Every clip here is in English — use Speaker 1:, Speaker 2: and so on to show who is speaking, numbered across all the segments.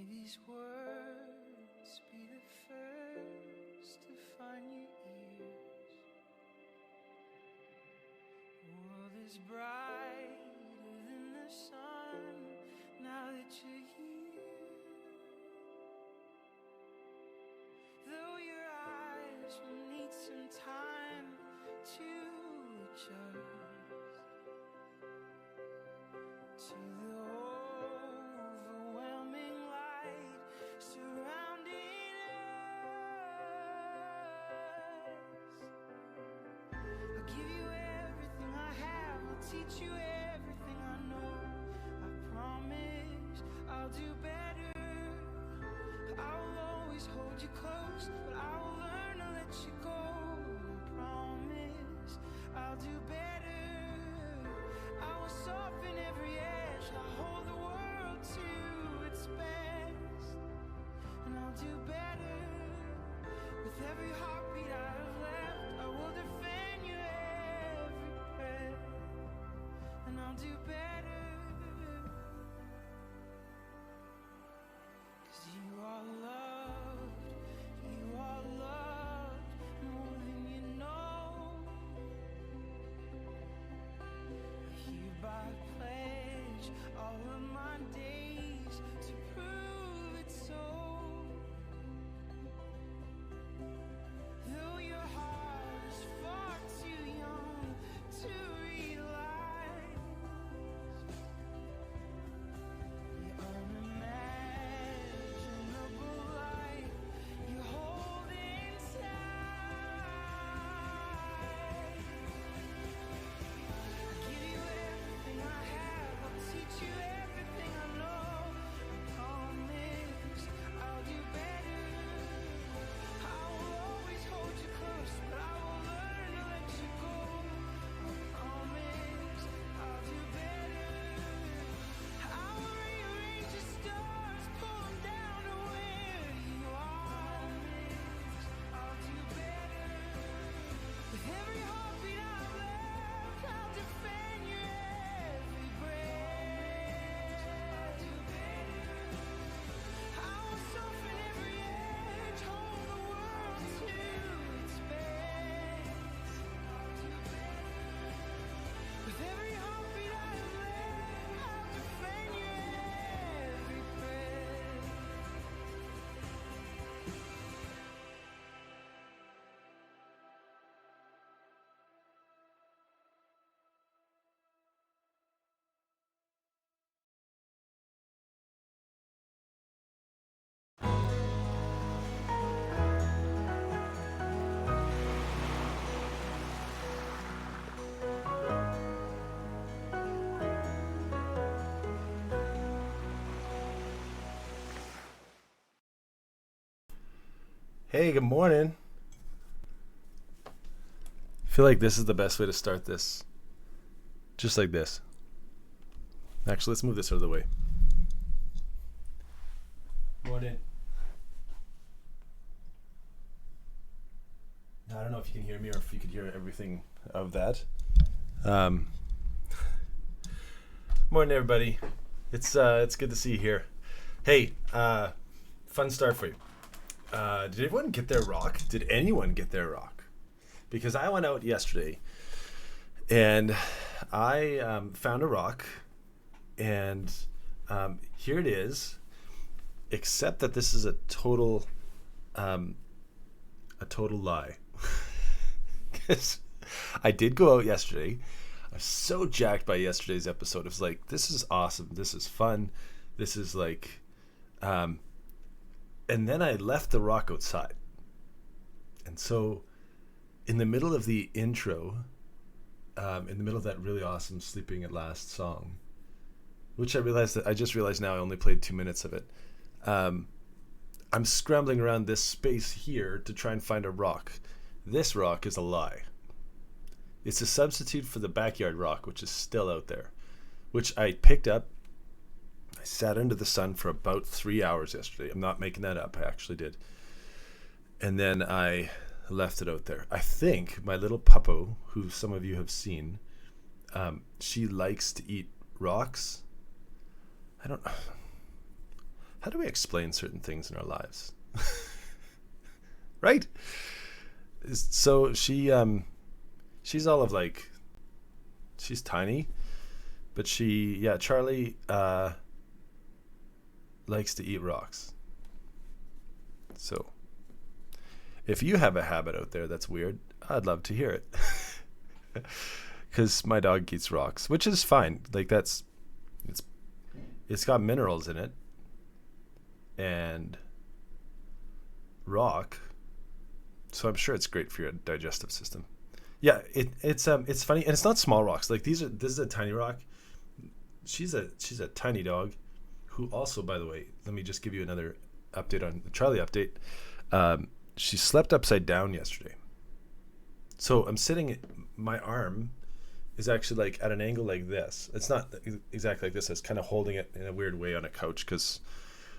Speaker 1: these words be the first to find your ears. World is brighter than the sun now that you're here. Though your eyes will need some time to adjust to the overwhelming light surrounding us. I'll give you everything I have, I'll teach you everything I know. I promise I'll do better. I'll always hold you close, but I will learn to let you go. I promise I'll do better. I will soften every edge, I'll hold the world to its best. And I'll do better. With every heartbeat I have left, I will defend you every breath. And I'll do better. 'Cause you are loved, you are loved more than you know. I hereby pledge all of my days to prove it so. Though your heart is far too young to realize the unimaginable light you hold inside. I'll give you everything I have, I'll teach you everything I know. I promise I'll do better. I will always hold you close, but I will learn to let you go. I promise I'll do better. I will rearrange the stars, pull them down to where you are. I'll do better. With every heartbeat I've left, I'll defend you every breath. I'll do better. I will soften every edge, hold the world to its best. I'll do better. With every heartbeat I have left, I'll defend you every breath.
Speaker 2: Hey, good morning. I feel like this is the best way to start this. Just like this. Actually, let's move this out of the way. Morning. I don't know if you can hear me or if you could hear everything of that. Morning, everybody. It's good to see you here. Hey, fun start for you. Did everyone get their rock? Did anyone get their rock? Because I went out yesterday and I found a rock, and here it is. Except that this is a total lie. Because I did go out yesterday. I was so jacked by yesterday's episode. It was like, this is awesome. This is fun. This is like, and then I left the rock outside. And so in the middle of the intro, in the middle of that really awesome Sleeping at Last song, which I just realized now I only played 2 minutes of it. I'm scrambling around this space here to try and find a rock. This rock is a lie. It's a substitute for the backyard rock, which is still out there, which I picked up. I sat under the sun for about 3 hours yesterday. I'm not making that up. I actually did. And then I left it out there. I think my little puppo, who some of you have seen, she likes to eat rocks. I don't know. how do we explain certain things in our lives? Right? So she's all of like, she's tiny, but Charlie likes to eat rocks. So if you have a habit out there that's weird, I'd love to hear it. Because my dog eats rocks, which is fine. Like it's got minerals in it, and rock, so I'm sure it's great for your digestive system. Yeah, it's funny, and it's not small rocks. Like this is a tiny rock. She's a tiny dog, who also, by the way, let me just give you another update on the Charlie update. She slept upside down yesterday. So I'm sitting, my arm is actually like at an angle like this. It's not exactly like this. I was kind of holding it in a weird way on a couch, because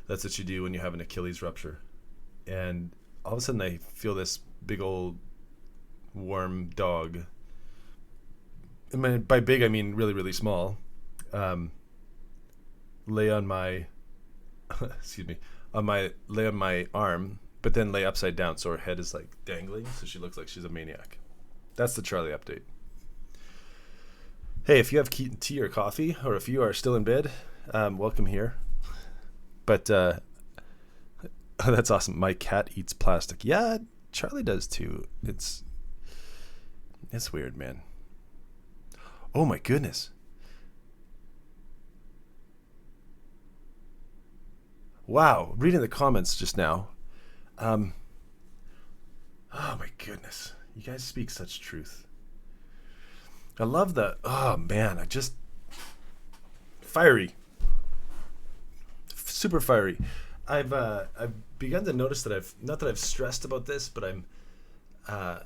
Speaker 2: that's what you do when you have an Achilles rupture. And all of a sudden I feel this big old warm dog. By big, I mean really, really small. Lay on my, lay on my arm, but then lay upside down, so her head is like dangling, so she looks like she's a maniac. That's the Charlie update. Hey, if you have tea or coffee, or if you are still in bed, welcome here. But that's awesome. My cat eats plastic. Yeah, Charlie does too. It's weird, man. Oh my goodness. Wow, reading the comments just now. Oh my goodness. You guys speak such truth. I love the, oh man, fiery. Super fiery. I've begun to notice that not that I've stressed about this, but I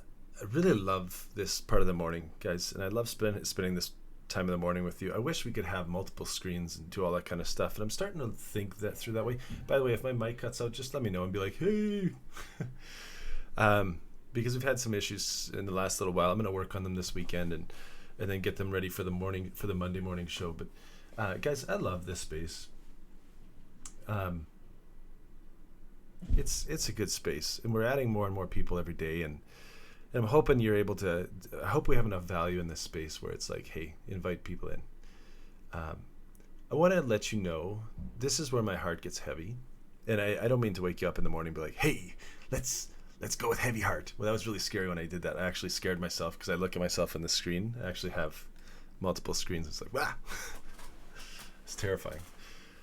Speaker 2: really love this part of the morning, guys, and I love spending this time in the morning with you. I wish we could have multiple screens and do all that kind of stuff, and I'm starting to think that through that way. By the way, if my mic cuts out, just let me know and be like, hey. Because we've had some issues in the last little while. I'm going to work on them this weekend and then get them ready for the Monday morning show. But guys, I love this space. It's a good space, and we're adding more and more people every day, and I'm hoping you're able to. I hope we have enough value in this space where it's like, hey, invite people in. I want to let you know this is where my heart gets heavy, and I don't mean to wake you up in the morning and be like, hey, let's go with heavy heart. Well, that was really scary when I did that. I actually scared myself because I look at myself on the screen. I actually have multiple screens. It's like, wow. It's terrifying.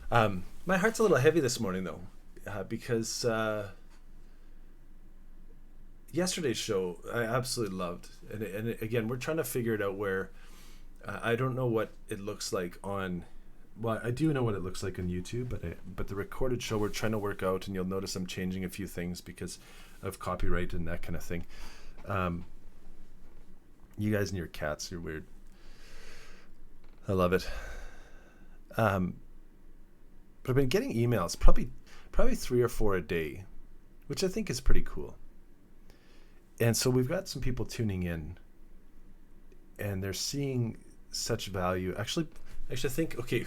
Speaker 2: My heart's a little heavy this morning, though, because yesterday's show I absolutely loved. And again, we're trying to figure it out where I don't know what it looks like on... Well, I do know what it looks like on YouTube, but the recorded show we're trying to work out, and you'll notice I'm changing a few things because of copyright and that kind of thing. You guys and your cats, you're weird. I love it. But I've been getting emails, probably 3 or 4 a day, which I think is pretty cool. And so we've got some people tuning in, and they're seeing such value. Actually, I think, okay,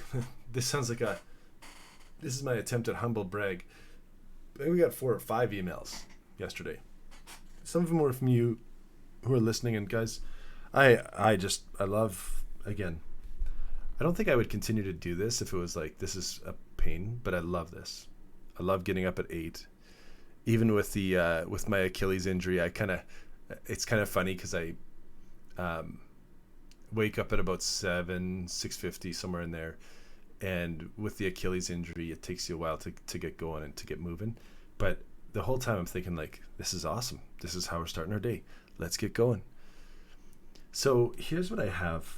Speaker 2: this is my attempt at humble brag. I think we got 4 or 5 emails yesterday. Some of them were from you who are listening, and guys, I love, again, I don't think I would continue to do this if it was like, this is a pain, but I love this. I love getting up at 8. Even with the with my Achilles injury, it's kind of funny because I wake up at about 6:50, somewhere in there, and with the Achilles injury, it takes you a while to get going and to get moving. But the whole time I'm thinking, like, this is awesome. This is how we're starting our day. Let's get going. So here's what I have,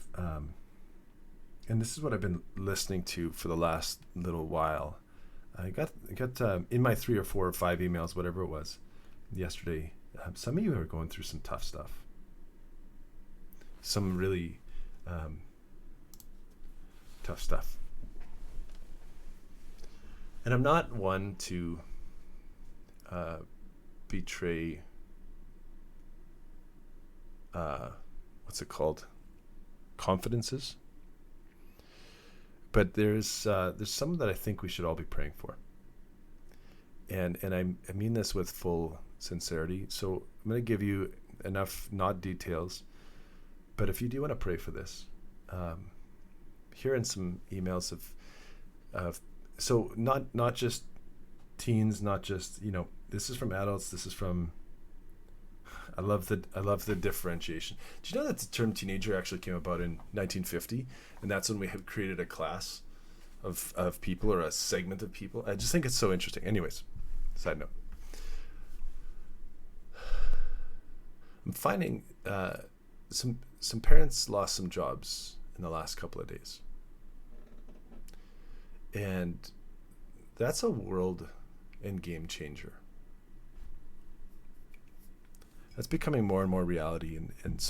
Speaker 2: and this is what I've been listening to for the last little while. I got in my 3 or 4 or 5 emails, whatever it was, yesterday. Some of you are going through some tough stuff. Some really tough stuff. And I'm not one to betray, what's it called? Confidences. But there's some that I think we should all be praying for. and I mean this with full sincerity. So I'm going to give you enough, not details, but if you do want to pray for this, here in some emails of so not just teens, not just, this is from adults. This is from, I love the differentiation. Do you know that the term teenager actually came about in 1950, and that's when we had created a class of people, or a segment of people? I just think it's so interesting. Anyways, side note. I'm finding some parents lost some jobs in the last couple of days, and that's a world and game changer. That's becoming more and more reality, and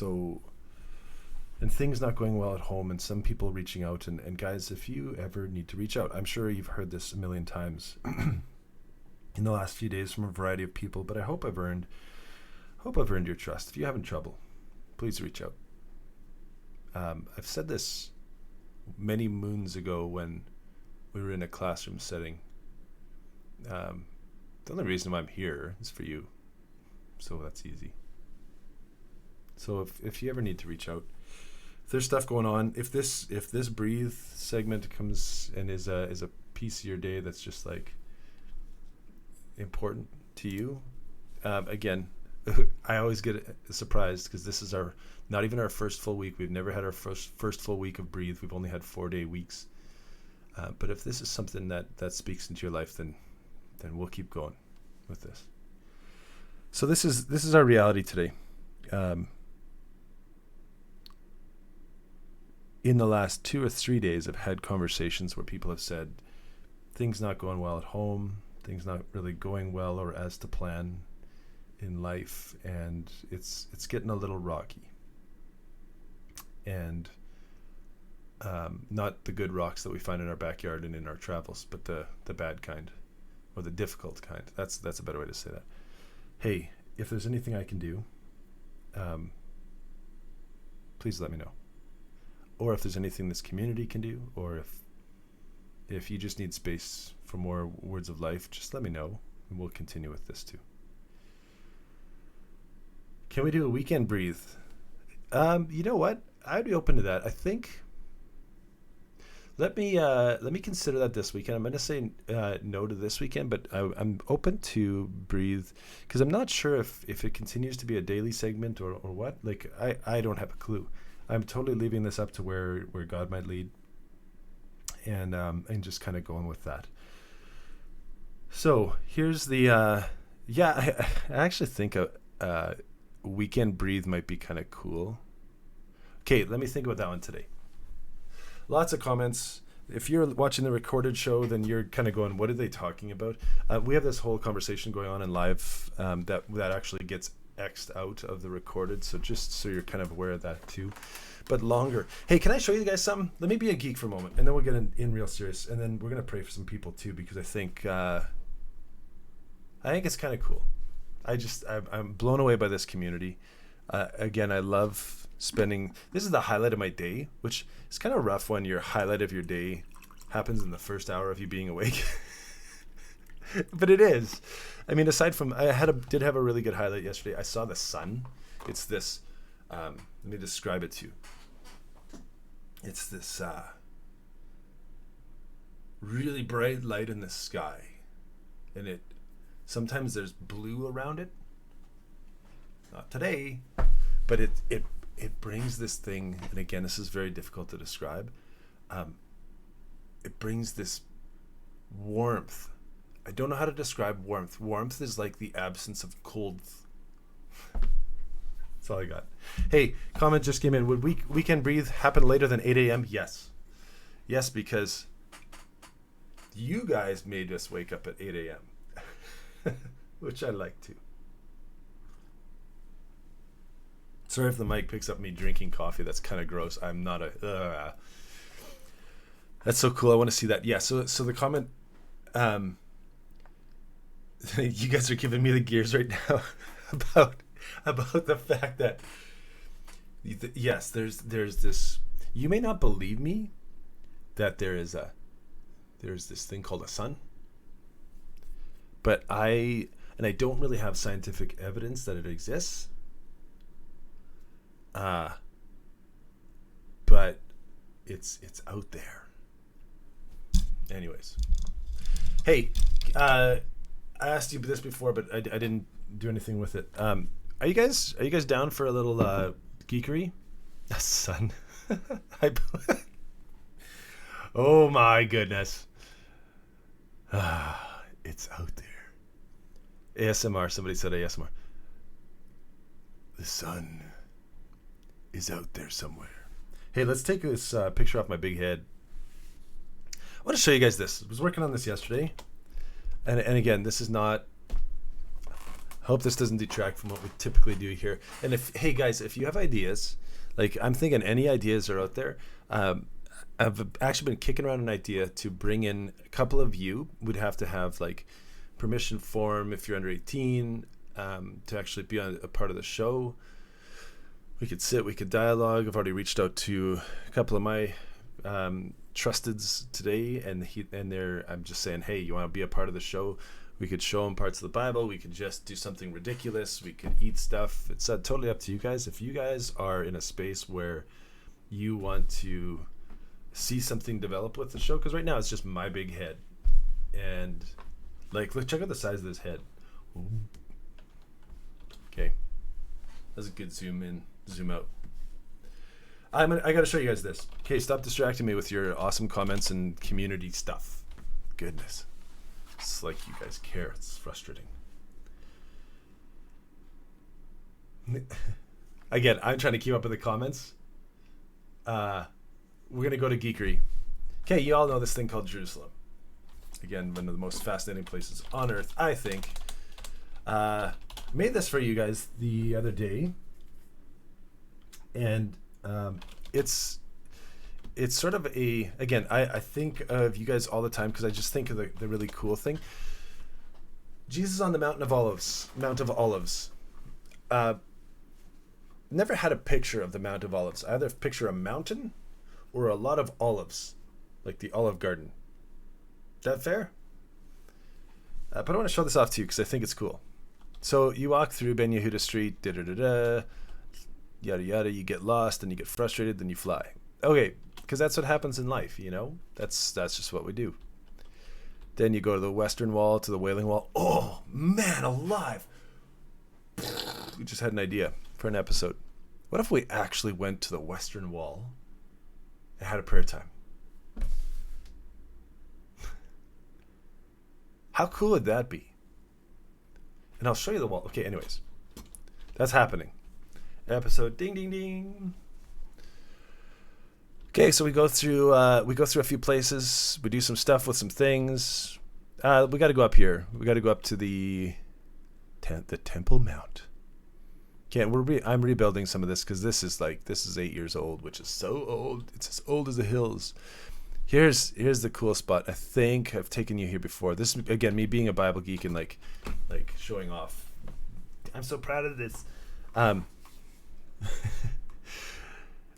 Speaker 2: things not going well at home, and some people reaching out, and guys, if you ever need to reach out, I'm sure you've heard this a million times in the last few days from a variety of people, but I hope I've earned your trust. If you're having trouble, please reach out. I've said this many moons ago when we were in a classroom setting. The only reason why I'm here is for you, so that's easy. So if you ever need to reach out, if there's stuff going on, if this breathe segment comes and is a piece of your day that's just like important to you, again, I always get surprised because this is not even our first full week. We've never had our first full week of breathe. We've only had 4-day weeks. But if this is something that speaks into your life, then we'll keep going with this. So this is our reality today. In the last 2 or 3 days, I've had conversations where people have said things not going well at home, things not really going well or as to plan in life, and it's getting a little rocky. And not the good rocks that we find in our backyard and in our travels, but the bad kind, or the difficult kind. That's a better way to say that. Hey, if there's anything I can do, please let me know. Or if there's anything this community can do, or if you just need space for more words of life, just let me know, and we'll continue with this too. Can we do a weekend breathe? You know what? I'd be open to that. I think. Let me consider that this weekend. I'm going to say no to this weekend, but I'm open to breathe, because I'm not sure if it continues to be a daily segment or what. Like I don't have a clue. I'm totally leaving this up to where God might lead, and just kind of going with that. So here's the I actually think a weekend breathe might be kind of cool. Okay, let me think about that one today. Lots of comments. If you're watching the recorded show, then you're kind of going, what are they talking about? We have this whole conversation going on in live that actually gets X'd out of the recorded, so just so you're kind of aware of that too. But longer. Hey, can I show you guys something? Let me be a geek for a moment, and then we'll get in real serious, and then we're going to pray for some people too, because I think it's kind of cool. I'm blown away by this community. Again, I love spending, this is the highlight of my day, which is kind of rough when your highlight of your day happens in the first hour of you being awake. But it is. I mean, aside from, I did have a really good highlight yesterday. I saw the sun. It's this, let me describe it to you. It's this really bright light in the sky. And sometimes there's blue around it. Not today, but it brings this thing, and again, this is very difficult to describe. It brings this warmth. I don't know how to describe warmth. Warmth is like the absence of cold. That's all I got. Hey, comment just came in. Would weekend breathe happen later than 8 a.m.? Yes. Yes, because you guys made us wake up at 8 a.m., which I like to. Sorry if the mic picks up me drinking coffee. That's kind of gross. I'm not That's so cool. I want to see that. Yeah, so the comment, you guys are giving me the gears right now about the fact that, yes, there's this, you may not believe me that there's this thing called a sun, but I don't really have scientific evidence that it exists. But it's out there. Anyways, hey, I asked you this before, but I didn't do anything with it. Are you guys down for a little geekery? Son, oh my goodness, it's out there. ASMR. Somebody said ASMR. The sun is out there somewhere. Hey, let's take this picture off my big head. I want to show you guys this. I was working on this yesterday. And again, this is not... I hope this doesn't detract from what we typically do here. And hey guys, if you have ideas, like I'm thinking any ideas are out there. I've actually been kicking around an idea to bring in a couple of you. Would have to have like permission form if you're under 18 to actually be a part of the show. We could sit, we could dialogue. I've already reached out to a couple of my trusteds today, and I'm just saying, hey, you want to be a part of the show? We could show them parts of the Bible. We could just do something ridiculous. We could eat stuff. It's totally up to you guys. If you guys are in a space where you want to see something develop with the show, because right now it's just my big head, and like, look, check out the size of this head. Okay, that's a good zoom in. Zoom out. I got to show you guys this. Okay, stop distracting me with your awesome comments and community stuff. Goodness. It's like you guys care. It's frustrating. Again, I'm trying to keep up with the comments. We're going to go to geekery. Okay, you all know this thing called Jerusalem. Again, one of the most fascinating places on earth, I think. Made this for you guys the other day. And it's sort of again, I think of you guys all the time because I just think of the really cool thing. Jesus on the Mount of Olives. Never had a picture of the Mount of Olives. I either picture a mountain or a lot of olives, like the Olive Garden. Is that fair? But I want to show this off to you because I think it's cool. So you walk through Ben Yehuda Street, yada yada, you get lost and you get frustrated, then you fly. Okay, because that's what happens in life, you know? That's just what we do. Then you go to the Western Wall, to the Wailing Wall. Oh, man alive! We just had an idea for an episode. What if we actually went to the Western Wall and had a prayer time? How cool would that be? And I'll show you the wall. Okay, anyways. That's happening. Episode ding ding ding. Okay, so we go through a few places. We do some stuff with some things. We got to go up here. We got to go up to the Temple Mount. Okay, I'm rebuilding some of this because this is 8 years old, which is so old. It's as old as the hills. Here's the cool spot. I think I've taken you here before. This is, again, me being a Bible geek and like showing off. I'm so proud of this.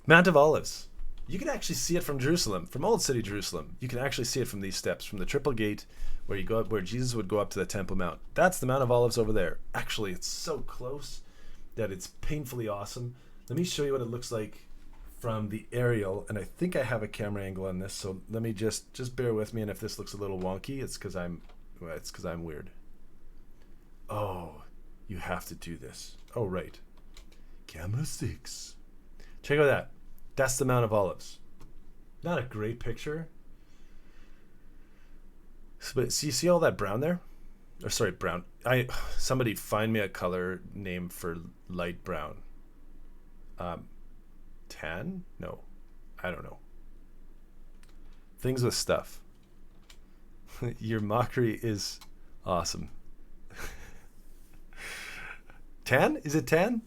Speaker 2: Mount of Olives. You can actually see it from Jerusalem, from Old City Jerusalem. You can actually see it from these steps, from the Triple Gate, where you go up, where Jesus would go up to the Temple Mount. That's the Mount of Olives over there. Actually, it's so close that it's painfully awesome. Let me show you what it looks like from the aerial, and I think I have a camera angle on this, so let me just bear with me, and if this looks a little wonky, it's because I'm weird. Oh, you have to do this. Oh, right. Camera 6. Check out that. That's the Mount of Olives. Not a great picture. But so you see all that brown there? Or sorry, brown. Somebody find me a color name for light brown. Tan? No. I don't know. Things with stuff. Your mockery is awesome. Tan? Is it tan?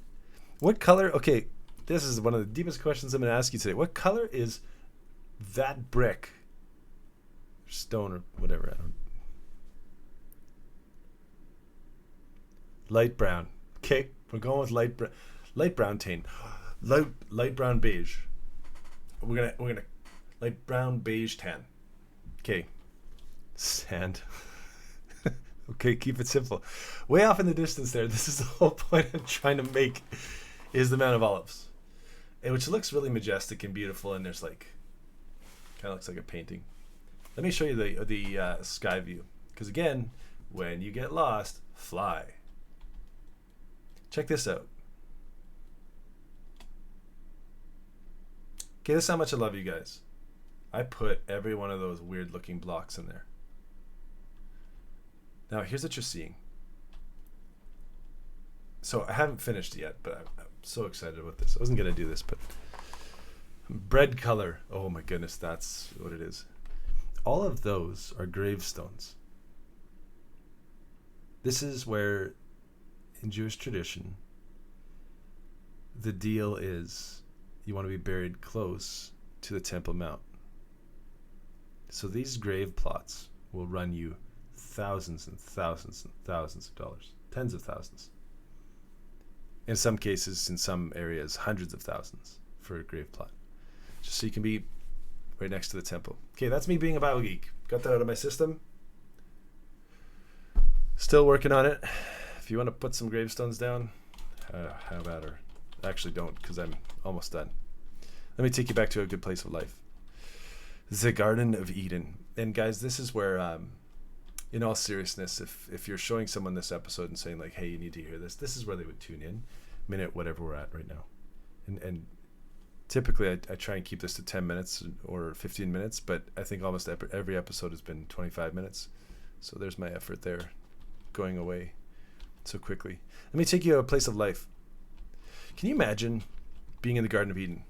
Speaker 2: What color? Okay, this is one of the deepest questions I'm going to ask you today. What color is that brick? Stone or whatever. I don't. Light brown. Okay, we're going with light brown tan. Light brown beige. We're gonna light brown beige tan. Okay. Sand. Okay, keep it simple. Way off in the distance there, this is the whole point I'm trying to make, is the Mount of Olives, which looks really majestic and beautiful, and there's like, kind of looks like a painting. Let me show you the sky view, because again, when you get lost, fly. Check this out. Okay, this is how much I love you guys. I put every one of those weird looking blocks in there. Now, here's what you're seeing. So I haven't finished yet, but I'm so excited about this. I wasn't going to do this, but bread color. Oh my goodness, that's what it is. All of those are gravestones. This is where, in Jewish tradition, the deal is you want to be buried close to the Temple Mount. So these grave plots will run you thousands and thousands and thousands of dollars, tens of thousands. In some cases, in some areas, hundreds of thousands for a grave plot. Just so you can be right next to the temple. Okay, that's me being a Bible geek. Got that out of my system. Still working on it. If you want to put some gravestones down, how about her? Actually don't, because I'm almost done. Let me take you back to a good place of life. The Garden of Eden. And guys, this is where, in all seriousness, if you're showing someone this episode and saying like, hey, you need to hear this is where they would tune in, minute whatever we're at right now. And typically I try and keep this to 10 minutes or 15 minutes, but I think almost every episode has been 25 minutes. So there's my effort there going away so quickly. Let me take you to a place of life. Can you imagine being in the Garden of Eden?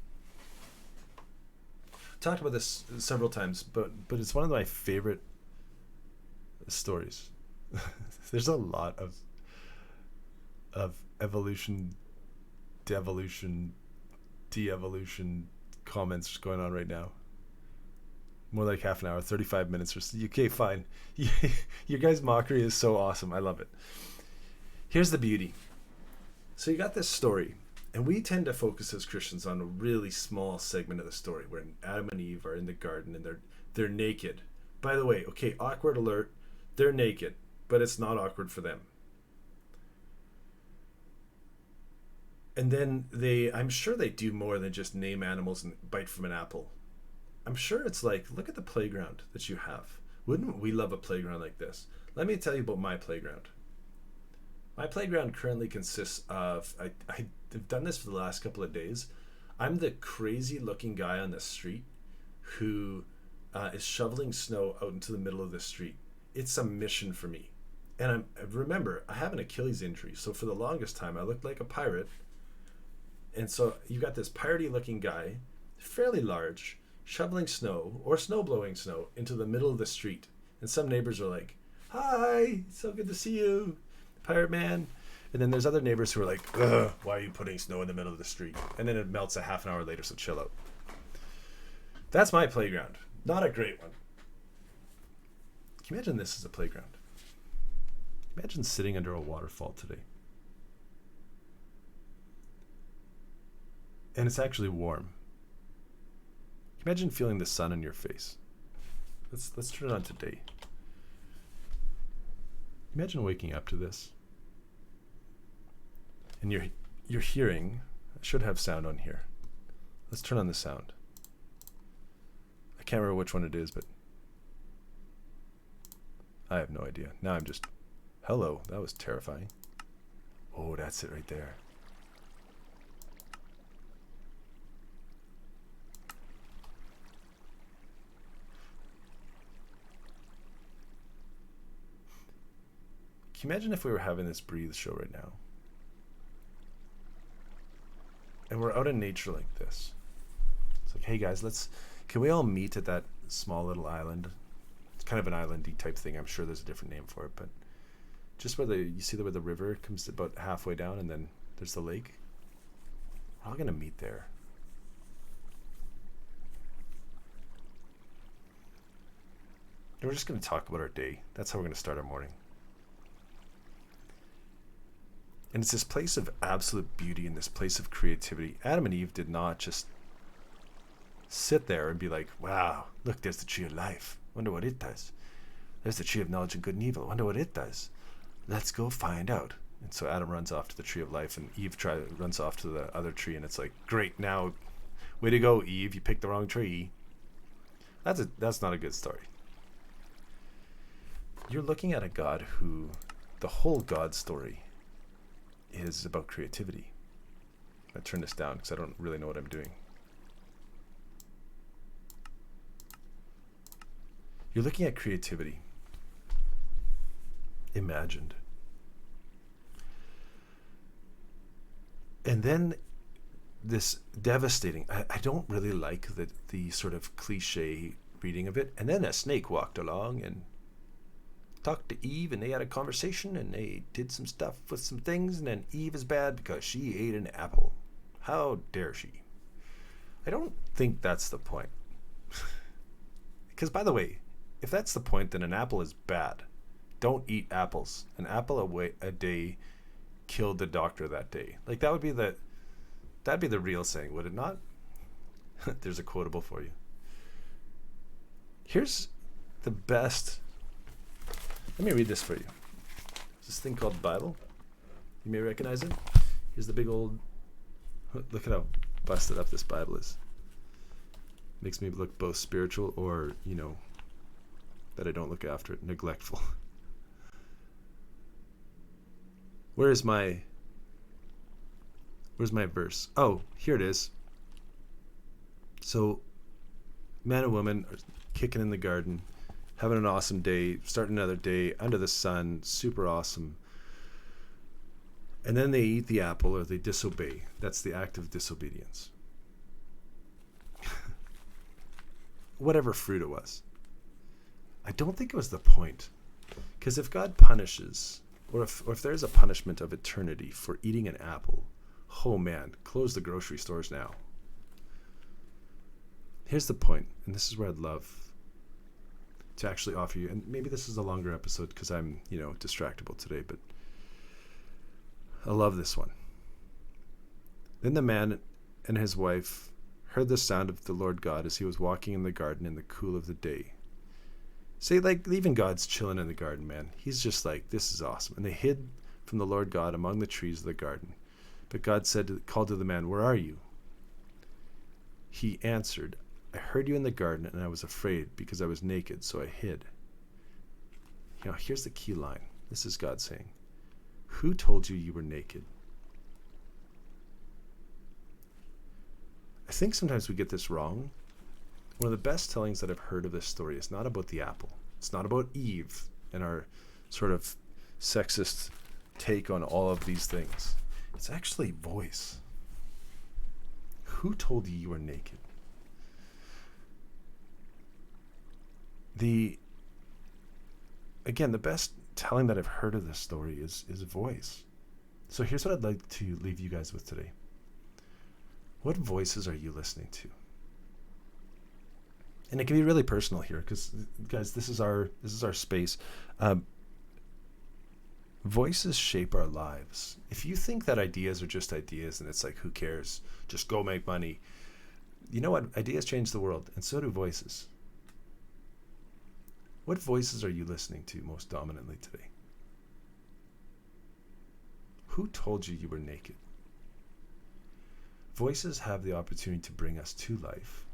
Speaker 2: Talked about this several times, but it's one of my favorite stories. There's a lot of evolution, devolution, de-evolution comments going on right now. More like half an hour, 35 minutes or so. Okay, fine. Your guys' mockery is so awesome. I love it. Here's the beauty. So you got this story, and we tend to focus as Christians on a really small segment of the story where Adam and Eve are in the garden and they're naked. By the way, okay, awkward alert. They're naked, but it's not awkward for them. And then I'm sure they do more than just name animals and bite from an apple. I'm sure it's like, look at the playground that you have. Wouldn't we love a playground like this? Let me tell you about my playground. My playground currently consists of, I've done this for the last couple of days. I'm the crazy looking guy on the street who is shoveling snow out into the middle of the street. It's a mission for me. And remember, I have an Achilles injury. So for the longest time, I looked like a pirate. And so you got this piratey looking guy, fairly large, shoveling snow or snow blowing snow into the middle of the street. And some neighbors are like, hi, so good to see you, Pirate Man. And then there's other neighbors who are like, ugh, why are you putting snow in the middle of the street? And then it melts a half an hour later, so chill out. That's my playground. Not a great one. Can you imagine this as a playground? Imagine sitting under a waterfall today. And it's actually warm. Imagine feeling the sun on your face. Let's turn it on today. Imagine waking up to this. And you're hearing, I should have sound on here. Let's turn on the sound. I can't remember which one it is, but I have no idea. Now I'm just, hello, that was terrifying. Oh, that's it right there. Can you imagine if we were having this Breathe show right now? And we're out in nature like this. It's like, hey guys, can we all meet at that small little island? It's kind of an islandy type thing. I'm sure there's a different name for it, but just where you see where the river comes about halfway down and then there's the lake. We're all gonna meet there. And we're just gonna talk about our day. That's how we're gonna start our morning. And it's this place of absolute beauty and this place of creativity. Adam and Eve did not just sit there and be like, wow, look, there's the tree of life. Wonder what it does. There's the tree of knowledge and good and evil. I wonder what it does. Let's go find out. And so Adam runs off to the tree of life, and Eve runs off to the other tree, and it's like, great, now, way to go, Eve, you picked the wrong tree. That's not a good story. You're looking at a God who, the whole God story is about creativity. I turn this down because I don't really know what I'm doing. You're looking at creativity imagined. And then this devastating, I don't really like the sort of cliche reading of it. And then a snake walked along and talked to Eve, and they had a conversation, and they did some stuff with some things, and then Eve is bad because she ate an apple. How dare she? I don't think that's the point. Because, by the way, if that's the point, then an apple is bad. Don't eat apples. An apple a day killed the doctor that day. Like, that'd be the real saying, would it not? There's a quotable for you. Here's the best. Let me read this for you. There's this thing called the Bible. You may recognize it. Here's the big old. Look at how busted up this Bible is. Makes me look both spiritual or, that I don't look after it, neglectful. Where's my verse? Oh, here it is. So, man and woman are kicking in the garden, having an awesome day, starting another day under the sun, super awesome. And then they eat the apple, or they disobey. That's the act of disobedience. Whatever fruit it was. I don't think it was the point. Because if God punishes, or if there's a punishment of eternity for eating an apple, oh man, close the grocery stores now. Here's the point, and this is where I'd love to actually offer you, and maybe this is a longer episode because I'm, distractible today, but I love this one. Then the man and his wife heard the sound of the Lord God as he was walking in the garden in the cool of the day. See, like, even God's chilling in the garden, man. He's just like, this is awesome. And they hid from the Lord God among the trees of the garden. But God called to the man, where are you? He answered, I heard you in the garden, and I was afraid because I was naked, so I hid. Here's the key line. This is God saying, who told you were naked? I think sometimes we get this wrong. One of the best tellings that I've heard of this story is not about the apple. It's not about Eve and our sort of sexist take on all of these things. It's actually voice. Who told you were naked? The best telling that I've heard of this story is voice. So here's what I'd like to leave you guys with today. What voices are you listening to? And it can be really personal here, because guys, this is our space. Voices shape our lives. If you think that ideas are just ideas and it's like, who cares? Just go make money. You know what? Ideas change the world, and so do voices. What voices are you listening to most dominantly today? Who told you were naked? Voices have the opportunity to bring us to life.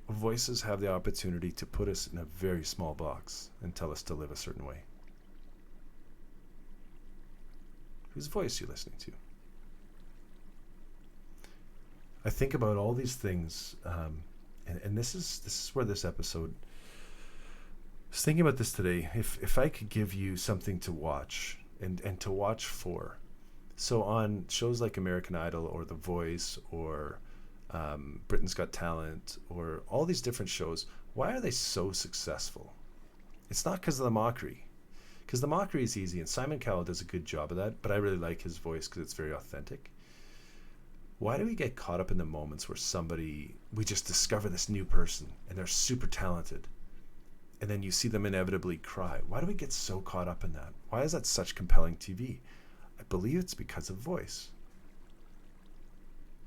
Speaker 2: Voices have the opportunity to put us in a very small box and tell us to live a certain way. Whose voice are you listening to? I think about all these things, and this is where this episode. I was thinking about this today. If I could give you something to watch and to watch for, so on shows like American Idol or The Voice or Britain's Got Talent or all these different shows, why are they so successful? It's not because of the mockery. Because the mockery is easy, and Simon Cowell does a good job of that, but I really like his voice because it's very authentic. Why do we get caught up in the moments where we just discover this new person and they're super talented, and then you see them inevitably cry? Why do we get so caught up in that? Why is that such compelling TV? I believe it's because of voice.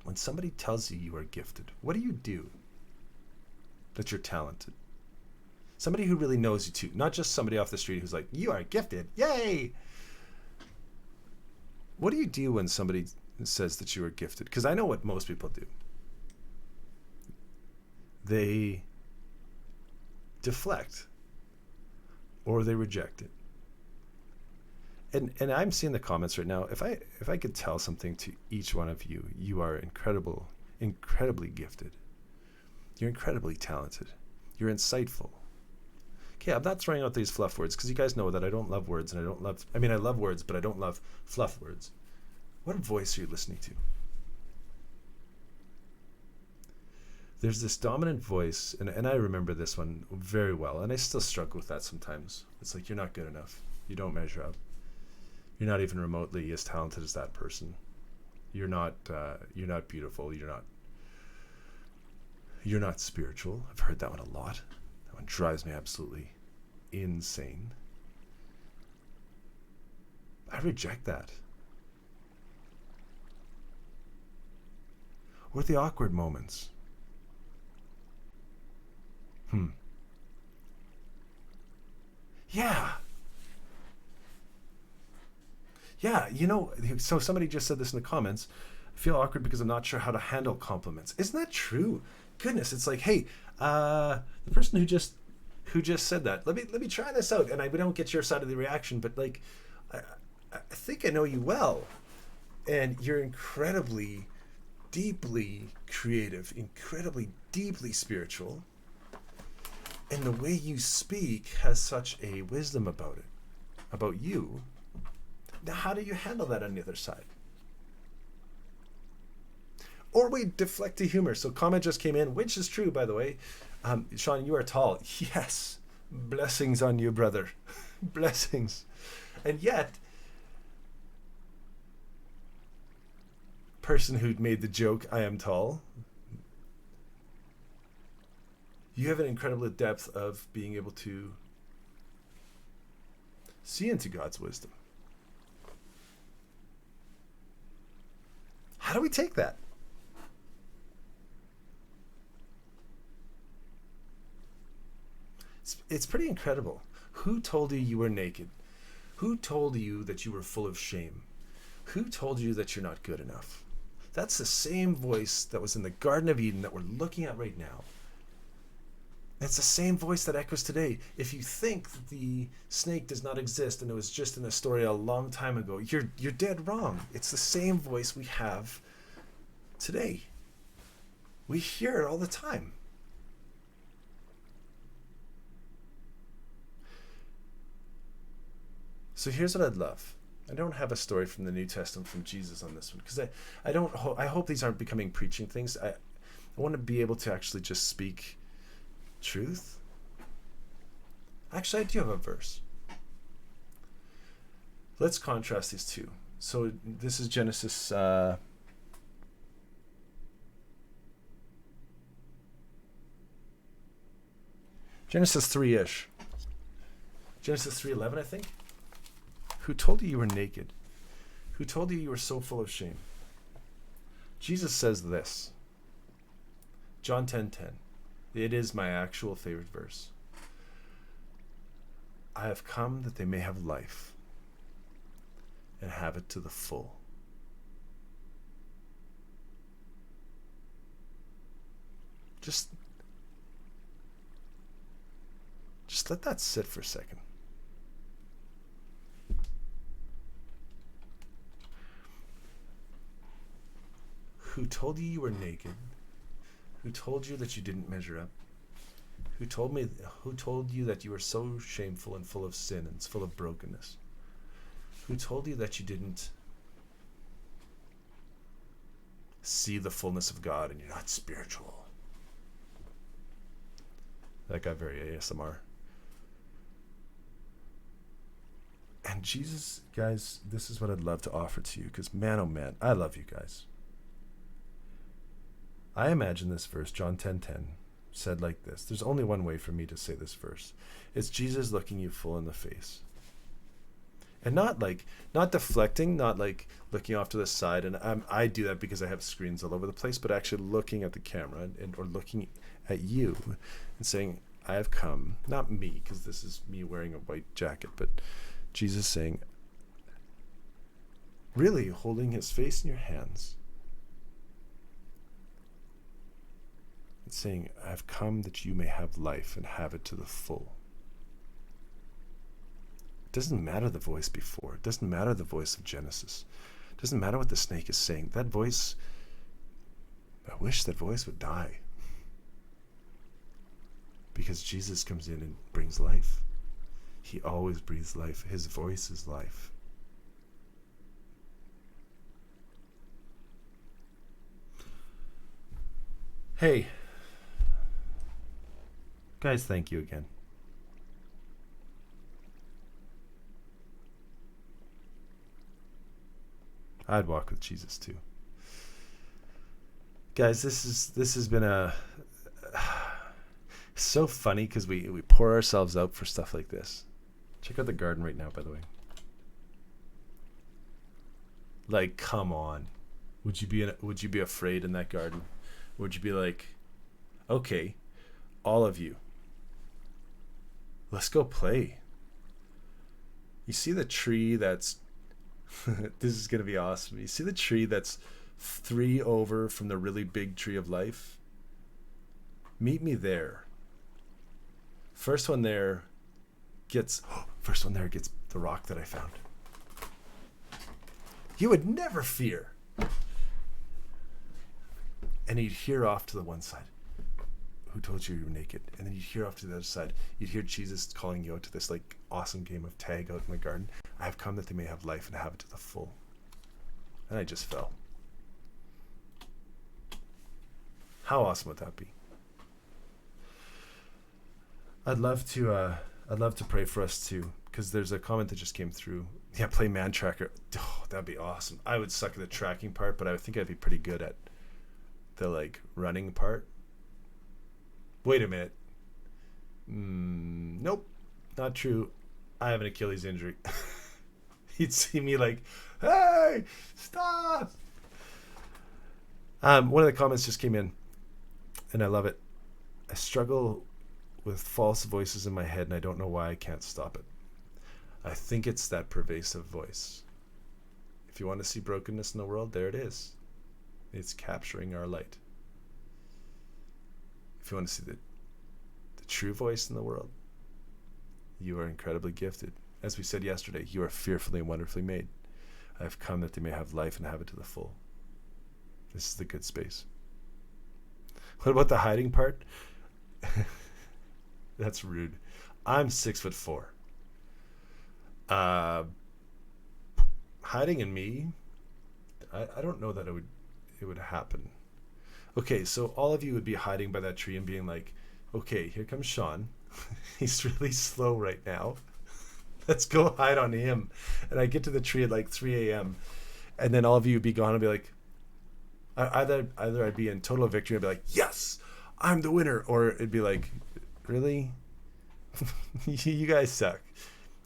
Speaker 2: When somebody tells you you are gifted, what do you do that you're talented? Somebody who really knows you too, not just somebody off the street who's like, you are gifted, yay. What do you do when somebody says that you are gifted? Because I know what most people do. They deflect or they reject it. And I'm seeing the comments right now. If I could tell something to each one of you, you are incredibly gifted. You're incredibly talented. You're insightful. Okay, I'm not throwing out these fluff words because you guys know that I don't love words, and I love words, but I don't love fluff words. What voice are you listening to? There's this dominant voice, and I remember this one very well, and I still struggle with that sometimes. It's like, you're not good enough. You don't measure up. You're not even remotely as talented as that person. You're not beautiful. You're not spiritual. I've heard that one a lot. That one drives me absolutely insane. I reject that. Or the awkward moments. Yeah, so somebody just said this in the comments. I feel awkward because I'm not sure how to handle compliments. Isn't that true? Goodness, it's like, hey, the person who just said that, let me try this out. And we don't get your side of the reaction, but like, I think I know you well. And you're incredibly, deeply creative, incredibly, deeply spiritual. And the way you speak has such a wisdom about it, about you. Now, how do you handle that on the other side? Or we deflect to humor. So comment just came in, which is true, by the way. Sean, you are tall. Yes. Blessings on you, brother. Blessings. And yet, person who made the joke, I am tall, you have an incredible depth of being able to see into God's wisdom. How do we take that? It's pretty incredible. Who told you you were naked? Who told you that you were full of shame? Who told you that you're not good enough? That's the same voice that was in the Garden of Eden that we're looking at right now. It's the same voice that echoes today. If you think that the snake does not exist and it was just in a story a long time ago, you're dead wrong. It's the same voice we have today. We hear it all the time. So here's what I'd love. I don't have a story from the New Testament from Jesus on this one because I hope these aren't becoming preaching things. I want to be able to actually just speak truth. Actually, I do have a verse. Let's contrast these two. So this is Genesis Genesis 3-ish. Genesis 3:11, I think. Who told you you were naked? Who told you you were so full of shame? Jesus says this. John 10:10. It is my actual favorite verse. I have come that they may have life and have it to the full. Just let that sit for a second. Who told you you were naked? Who told you that you didn't measure up? Who told you that you were so shameful and full of sin and full of brokenness? Who told you that you didn't see the fullness of God and you're not spiritual? That got very ASMR. And Jesus, guys, this is what I'd love to offer to you because man, oh man, I love you guys. I imagine this verse, John 10:10, said like this. There's only one way for me to say this verse. It's Jesus looking you full in the face. And not deflecting, not like looking off to the side. And I do that because I have screens all over the place, but actually looking at the camera or looking at you and saying, I have come, not me, because this is me wearing a white jacket, but Jesus saying, really holding his face in your hands and saying, I have come that you may have life and have it to the full. It doesn't matter the voice before. It doesn't matter the voice of Genesis. It doesn't matter what the snake is saying. That voice, I wish that voice would die. Because Jesus comes in and brings life. He always breathes life. His voice is life. Hey, guys, thank you again. I'd walk with Jesus too. Guys, this has been so funny because we pour ourselves out for stuff like this. Check out the garden right now, by the way. Like, come on. Would you be afraid in that garden? Would you be like, okay, all of you, let's go play. You see the tree that's this is going to be awesome. You see the tree that's 3 over from the really big tree of life? Meet me there. First one there gets the rock that I found. You would never fear. And you'd hear off to the one side, who told you you were naked? And then you'd hear off to the other side. You'd hear Jesus calling you out to this like awesome game of tag out in the garden. I have come that they may have life and have it to the full. And I just fell. How awesome would that be? I'd love to pray for us too, because there's a comment that just came through. Yeah, play Man Tracker. Oh, that'd be awesome. I would suck at the tracking part, but I think I'd be pretty good at the like running part. Wait a minute. Nope, not true. I have an Achilles injury. He'd see me like, hey, stop. One of the comments just came in, and I love it. I struggle with false voices in my head, and I don't know why I can't stop it. I think it's that pervasive voice. If you want to see brokenness in the world, there it is. It's capturing our light. If you want to see the true voice in the world, you are incredibly gifted. As we said yesterday, you are fearfully and wonderfully made. I have come that they may have life and have it to the full. This is the good space. What about the hiding part? That's rude. I'm 6'4". Hiding in me, I don't know that it would happen. Okay, so all of you would be hiding by that tree and being like, okay, here comes Sean. He's really slow right now. Let's go hide on him. And I get to the tree at like 3 a.m. And then all of you would be gone and be like, either I'd be in total victory and be like, yes, I'm the winner. Or it'd be like, really? You guys suck.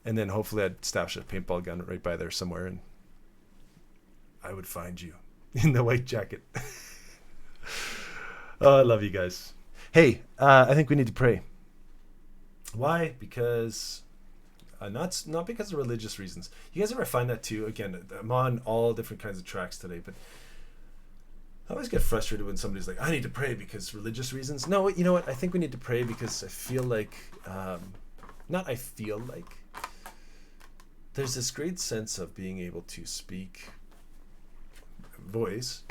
Speaker 2: And then hopefully I'd stash a paintball gun right by there somewhere and I would find you in the white jacket. Oh, I love you guys. Hey, I think we need to pray. Why? Because not because of religious reasons. You guys ever find that too? Again, I'm on all different kinds of tracks today, but I always get frustrated when somebody's like, I need to pray because religious reasons. No, you know what? I think we need to pray because I feel like, there's this great sense of being able to speak voice,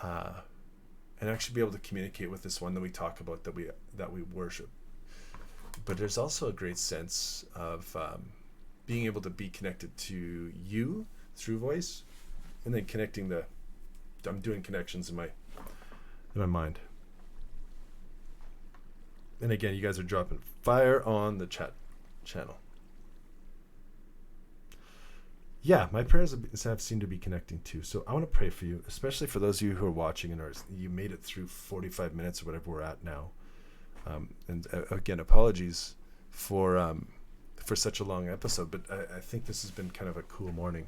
Speaker 2: and actually be able to communicate with this one that we talk about, that we worship. But there's also a great sense of being able to be connected to you through voice, and then I'm doing connections in my mind. And again, you guys are dropping fire on the chat channel. Yeah, my prayers have seemed to be connecting too. So I want to pray for you, especially for those of you who are watching and you made it through 45 minutes or whatever we're at now. And again, apologies for such a long episode, but I think this has been kind of a cool morning.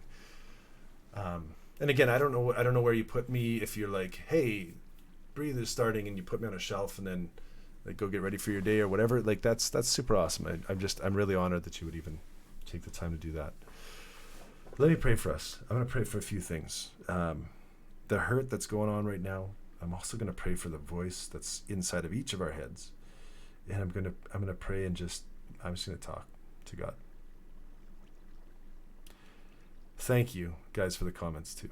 Speaker 2: And again, I don't know where you put me. If you're like, hey, Breathe is starting, and you put me on a shelf, and then like go get ready for your day or whatever. Like that's super awesome. I'm really honored that you would even take the time to do that. Let me pray for us. I'm going to pray for a few things. The hurt that's going on right now. I'm also going to pray for the voice that's inside of each of our heads. And I'm going to pray and I'm just going to talk to God. Thank you guys for the comments too.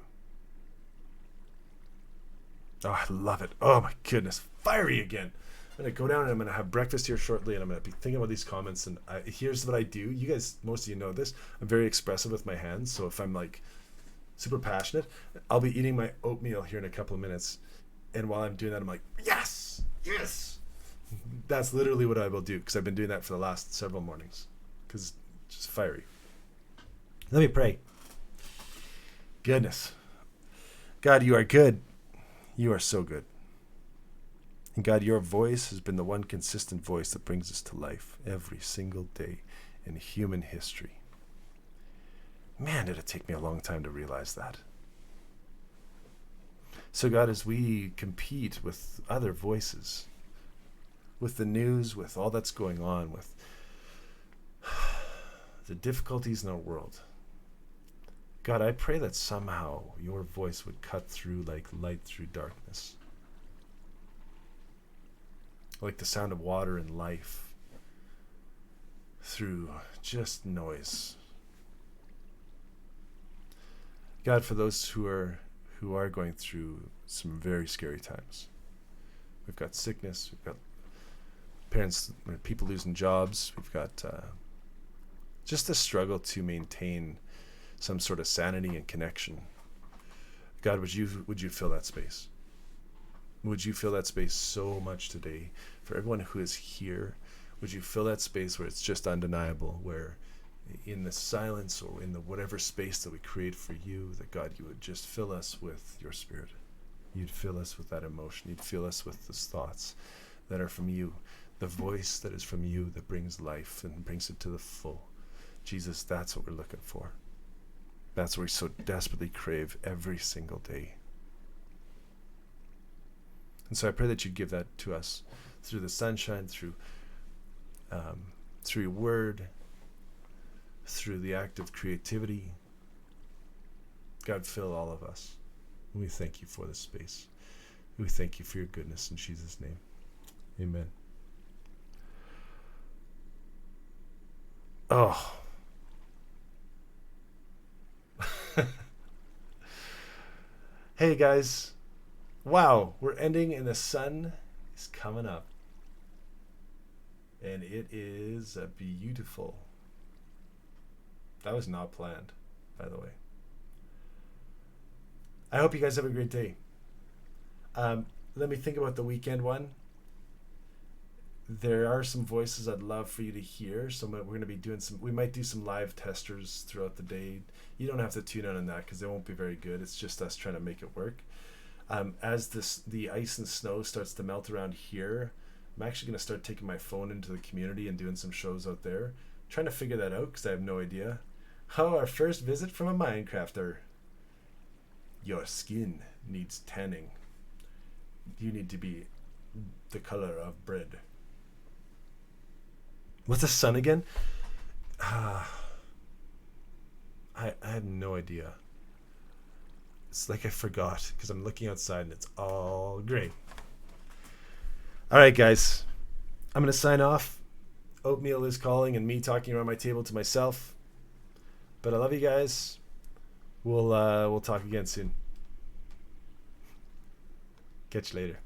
Speaker 2: Oh, I love it. Oh my goodness. Fiery again. I'm going to go down and I'm going to have breakfast here shortly, and I'm going to be thinking about these comments. And here's what I do. You guys, most of you know this. I'm very expressive with my hands. So if I'm like super passionate, I'll be eating my oatmeal here in a couple of minutes. And while I'm doing that, I'm like, yes, yes. That's literally what I will do, because I've been doing that for the last several mornings, because it's just fiery. Let me pray. Goodness. God, you are good. You are so good. And God, your voice has been the one consistent voice that brings us to life every single day in human history. Man, did it take me a long time to realize that. So God, as we compete with other voices, with the news, with all that's going on, with the difficulties in our world, God, I pray that somehow your voice would cut through like light through darkness. Like the sound of water in life through just noise. God, for those who are going through some very scary times. We've got sickness, we've got parents, people losing jobs, we've got just the struggle to maintain some sort of sanity and connection. God, would you fill that space? Would you fill that space so much today for everyone who is here? Would you fill that space where it's just undeniable, where in the silence or in the whatever space that we create for you, that God, you would just fill us with your spirit. You'd fill us with that emotion. You'd fill us with those thoughts that are from you, the voice that is from you that brings life and brings it to the full. Jesus, that's what we're looking for. That's what we so desperately crave every single day. And so I pray that you give that to us through the sunshine, through your word, through the act of creativity. God, fill all of us. We thank you for this space. We thank you for your goodness in Jesus' name. Amen. Oh. Hey guys. Wow, we're ending and the sun is coming up. And it is beautiful. That was not planned, by the way. I hope you guys have a great day. Let me think about the weekend one. There are some voices I'd love for you to hear. So we're going to be doing we might do some live testers throughout the day. You don't have to tune in on that because they won't be very good. It's just us trying to make it work. As the ice and snow starts to melt around here, I'm actually going to start taking my phone into the community and doing some shows out there. Trying to figure that out because I have no idea. Oh, our first visit from a Minecrafter. Your skin needs tanning. You need to be the color of bread. What's the sun again? I have no idea. It's like I forgot because I'm looking outside and it's all gray. All right, guys. I'm going to sign off. Oatmeal is calling and me talking around my table to myself. But I love you guys. We'll talk again soon. Catch you later.